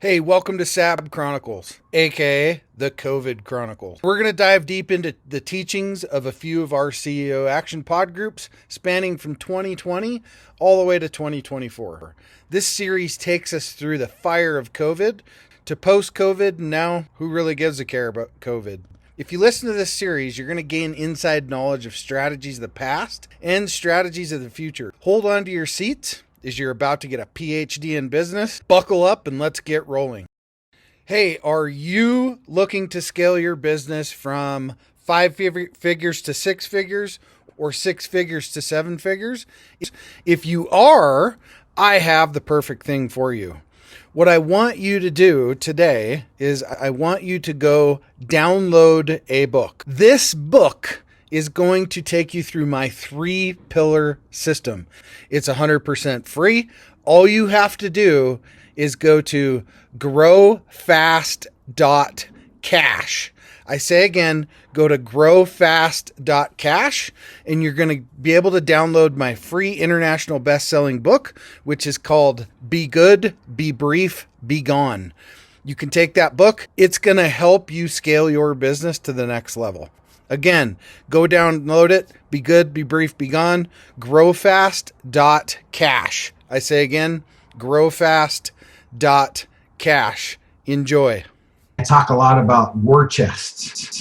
Hey, welcome to SAB Chronicles, aka the COVID Chronicles. We're going to dive deep into the teachings of a few of our CEO Action Pod groups spanning from 2020 all the way to 2024. This series takes us through the fire of COVID to post-COVID, and now who really gives a care about COVID? If you listen to this series, you're going to gain inside knowledge of strategies of the past and strategies of the future. Hold on to your seats as you're about to get a PhD in business. Buckle up and let's get rolling. Hey, are you looking to scale your business from five figures to six figures or six figures to seven figures? If you are, I have the perfect thing for you. What I want you to do today is I want you to go download a book. This book is going to take you through my 3-pillar system. It's 100% free. All you have to do is go to growfast.cash. I say again, go to growfast.cash and you're going to be able to download my free international best-selling book, which is called Be Good, Be Brief, Be Gone. You can take that book. It's going to help you scale your business to the next level. Again, go download it. Be good, be brief, be gone. Growfast.cash. I say again, growfast.cash. Enjoy. I talk a lot about war chests.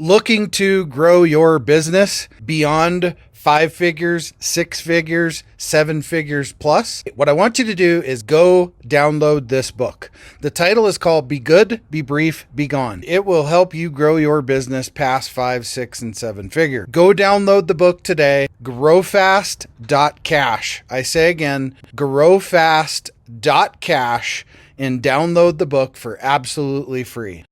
looking to grow your business beyond 5 figures, 6 figures, 7 figures plus, what I want you to do is go download this book. The title is called Be Good, Be Brief, Be Gone. It will help you grow your business past 5, 6, and 7 figure. Go download the book today. Growfast.cash. I say again, growfast.cash, and download the book for absolutely free.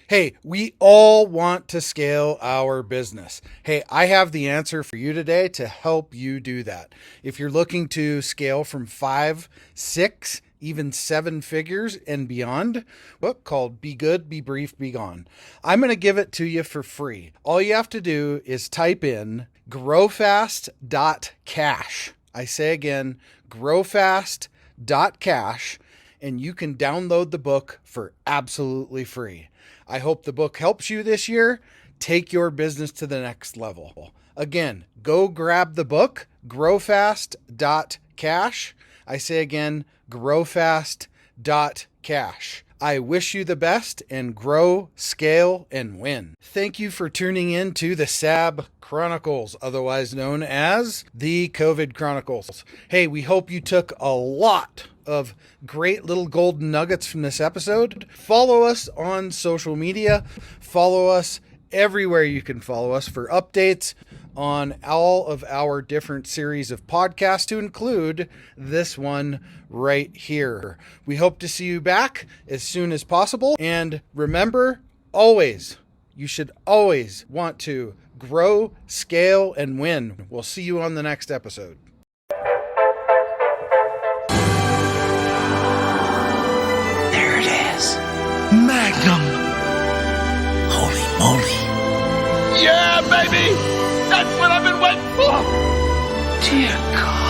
Hey, we all want to scale our business. Hey, I have the answer for you today to help you do that. If you're looking to scale from 5, 6, even 7 figures and beyond, book called Be Good, Be Brief, Be Gone. I'm going to give it to you for free. All you have to do is type in growfast.cash. I say again, growfast.cash, and you can download the book for absolutely free. I hope the book helps you this year. Take your business to the next level. Again, go grab the book, growfast.cash. I say again, growfast.cash. I wish you the best and grow, scale, and win. Thank you for tuning in to the SAB Chronicles, otherwise known as the COVID Chronicles. Hey, we hope you took a lot of great little golden nuggets from this episode. Follow us on social media. Follow us everywhere you can follow us for updates on all of our different series of podcasts, to include this one right here. We hope to see you back as soon as possible. And remember, you should always want to grow, scale, and win. We'll see you on the next episode. There it is. Magnum. Holy moly. Yeah, baby! That's what I've been waiting for! Dear God.